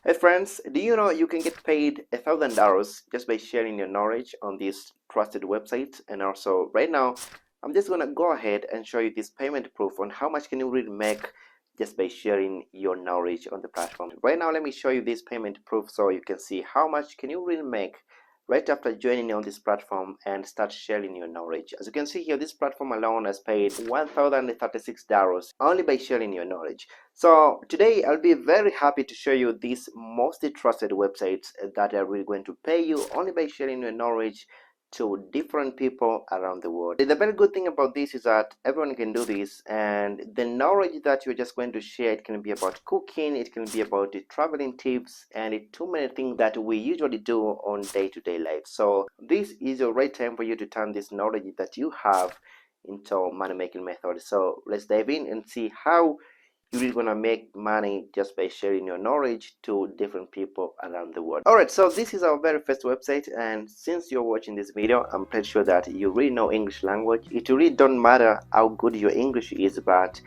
Hey friends, do you know you can get paid $1,000 just by sharing your knowledge on these trusted websites? And also right now, I'm just gonna go ahead and show you this payment proof on how much can you really make just by sharing your knowledge on the platform. Right now, let me show you this payment proof so you can see how much can you really make right after joining on this platform and start sharing your knowledge. As you can see here, this platform alone has paid $1,036 only by sharing your knowledge. So today I'll be very happy to show you these mostly trusted websites that are really going to pay you only by sharing your knowledge to different people around the world. The very good thing about this is that everyone can do this, and the knowledge that you're just going to share, it can be about cooking, it can be about the traveling tips, and too many things that we usually do on day-to-day life. So this is the right time for you to turn this knowledge that you have into money-making method. So let's dive in and see how you're really gonna make money just by sharing your knowledge to different people around the world. Alright, so this is our very first website, and since you're watching this video, I'm pretty sure that you really know English language. It really don't matter how good your English is, but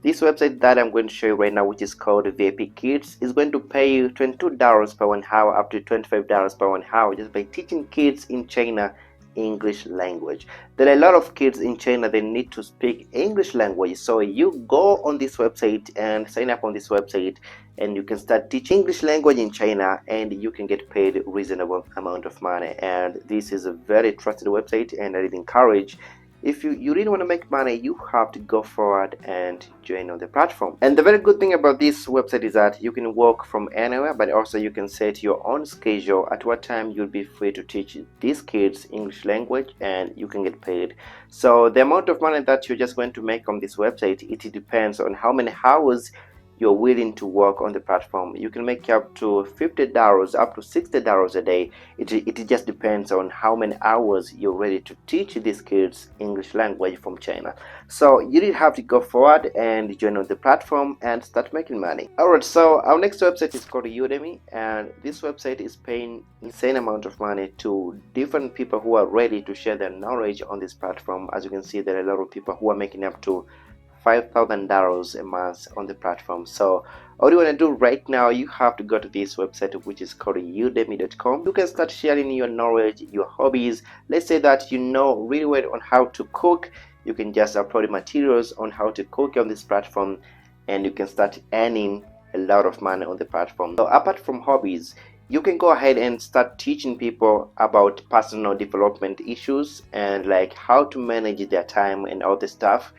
this website that I'm going to show you right now, which is called VIP Kids, is going to pay you $22 per 1 hour up to $25 per 1 hour just by teaching kids in China English language. There are a lot of kids in China, they need to speak English language, so you go on this website and sign up on this website and you can start teaching English language in China, and you can get paid a reasonable amount of money. And this is a very trusted website, and I really encourage, if you really want to make money, you have to go forward and join on the platform. And the very good thing about this website is that you can work from anywhere, but also you can set your own schedule at what time you'll be free to teach these kids English language, and you can get paid. So the amount of money that you're just going to make on this website, it depends on how many hours you're willing to work on the platform. You can make up to $50 up to $60 a day. It just depends on how many hours you're ready to teach these kids English language from China. So you didn't have to go forward and join on the platform and start making money. Alright, so our next website is called Udemy, and this website is paying insane amount of money to different people who are ready to share their knowledge on this platform. As you can see, there are a lot of people who are making up to $5,000 a month on the platform. So all you want to do right now, you have to go to this website, which is called udemy.com. You can start sharing your knowledge, your hobbies. Let's say that you know really well on how to cook. You can just upload materials on how to cook on this platform, and you can start earning a lot of money on the platform. So apart from hobbies, you can go ahead and start teaching people about personal development issues and like how to manage their time and all the stuff,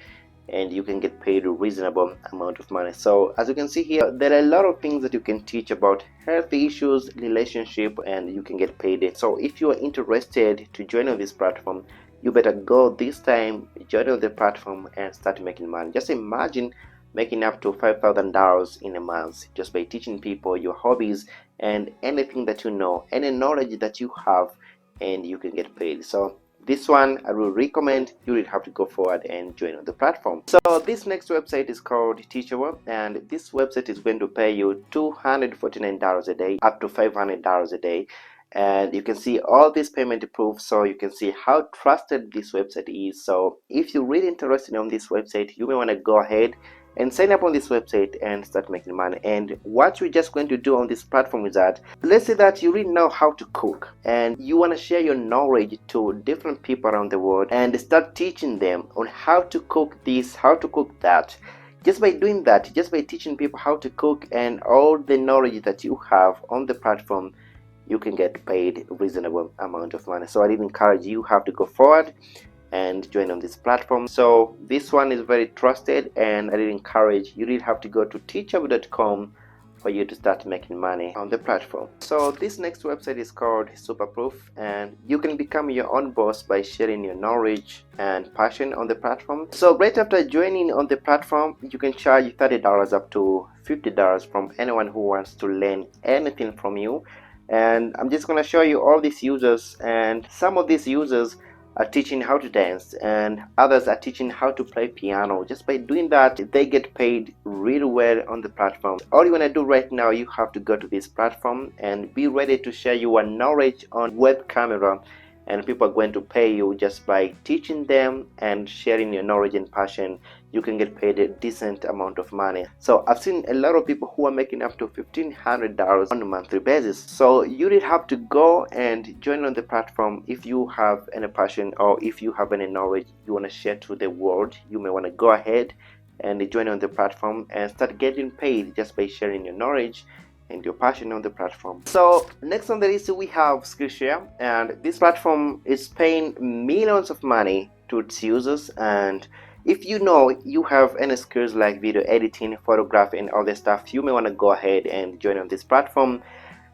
and you can get paid a reasonable amount of money. So as you can see here, there are a lot of things that you can teach about healthy issues, relationship, and you can get paid. So if you are interested to join on this platform, you better go this time, join on the platform and start making money. Just imagine making up to $5,000 in a month just by teaching people your hobbies and anything that you know, any knowledge that you have, and you can get paid. So this one I will recommend you will have to go forward and join on the platform. So this next website is called Teachable, and this website is going to pay you $249 a day up to $500 a day. And you can see all these payment proof, so you can see how trusted this website is. So if you're really interested in this website, you may want to go ahead and sign up on this website and start making money. And what you're just going to do on this platform is that, let's say that you really know how to cook and you want to share your knowledge to different people around the world and start teaching them on how to cook this, how to cook that. Just by doing that, just by teaching people how to cook and all the knowledge that you have on the platform, you can get paid a reasonable amount of money. So I really encourage you have to go forward and join on this platform. So this one is very trusted, and I really encourage you really have to go to teachable.com for you to start making money on the platform. So this next website is called Superproof, and you can become your own boss by sharing your knowledge and passion on the platform. So right after joining on the platform, you can charge $30 up to $50 from anyone who wants to learn anything from you. And I'm just going to show you all these users, and some of these users are teaching how to dance and others are teaching how to play piano. Just by doing that, they get paid really well on the platform. All you want to do right now, you have to go to this platform and be ready to share your knowledge on web camera, and people are going to pay you just by teaching them and sharing your knowledge and passion. you can get paid a decent amount of money. So I've seen a lot of people who are making up to $1,500 on a monthly basis. So you did have to go and join on the platform. If you have any passion or if you have any knowledge you want to share to the world, you may want to go ahead and join on the platform and start getting paid just by sharing your knowledge and your passion on the platform. So next on the list we have Screenshare, and this platform is paying millions of money to its users. And if you know you have any skills like video editing, photography and other stuff, you may want to go ahead and join on this platform.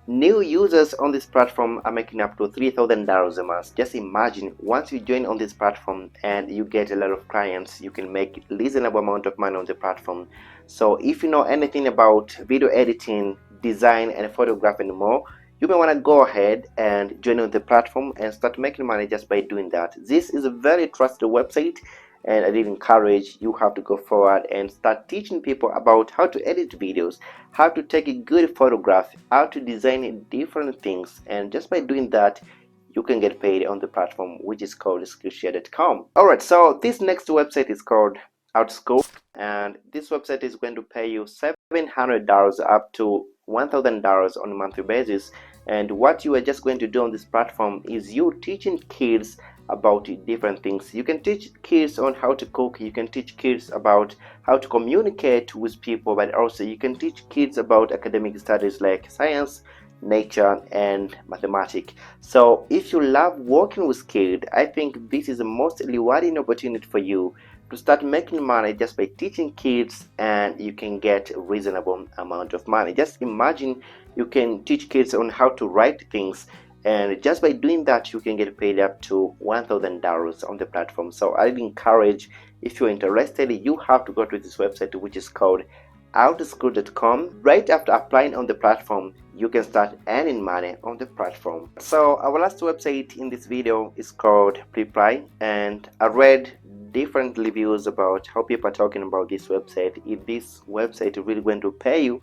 New users on this platform are making up to $3,000 a month. Just imagine, once you join on this platform and you get a lot of clients, you can make a reasonable amount of money on the platform. So if you know anything about video editing, design and photography and more, you may want to go ahead and join on the platform and start making money just by doing that. This is a very trusted website, and I did encourage you have to go forward and start teaching people about how to edit videos, how to take a good photograph, how to design different things, and just by doing that you can get paid on the platform, which is called Screenshare.com. Alright, so this next website is called Outscope, and this website is going to pay you $700 up to $1,000 on a monthly basis. And what you are just going to do on this platform is you teaching kids about different things. You can teach kids on how to cook, you can teach kids about how to communicate with people, but also you can teach kids about academic studies like science, nature and mathematics. So if you love working with kids, I think this is the most rewarding opportunity for you to start making money just by teaching kids, and you can get a reasonable amount of money. Just imagine you can teach kids on how to write things, and just by doing that you can get paid up to $1,000 on the platform. So I encourage, if you're interested, you have to go to this website, which is called outschool.com. Right after applying on the platform, you can start earning money on the platform. So our last website in this video is called Reply, and I read different reviews about how people are talking about this website, if this website is really going to pay you.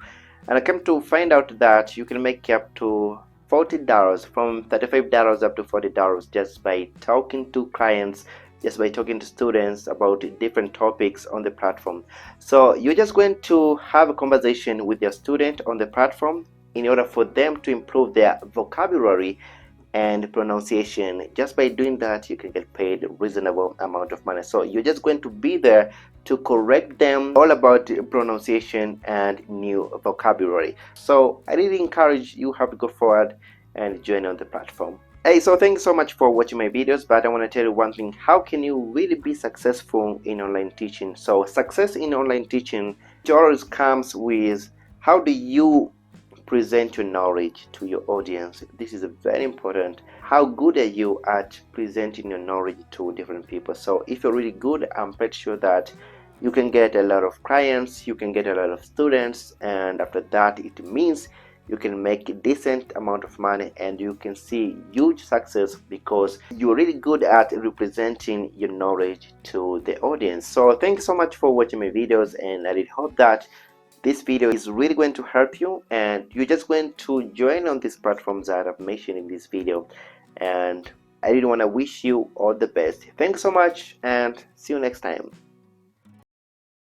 And I came to find out that you can make up to $40, from $35 up to $40, just by talking to clients, just by talking to students about different topics on the platform. So you're just going to have a conversation with your student on the platform in order for them to improve their vocabulary and pronunciation. Just by doing that you can get paid a reasonable amount of money. So you're just going to be there to correct them all about pronunciation and new vocabulary. So I really encourage you have to go forward and join on the platform. Hey, so thanks so much for watching my videos, but I want to tell you one thing: how can you really be successful in online teaching? So success in online teaching always comes with how do you present your knowledge to your audience. This is very important. How good are you at presenting your knowledge to different people? So if you're really good, I'm pretty sure that you can get a lot of clients, you can get a lot of students, and after that it means you can make a decent amount of money and you can see huge success because you're really good at representing your knowledge to the audience. So thank you so much for watching my videos, and I really hope that this video is really going to help you, and you're just going to join on these platforms that I've mentioned in this video. And I really want to wish you all the best. Thanks so much, and see you next time.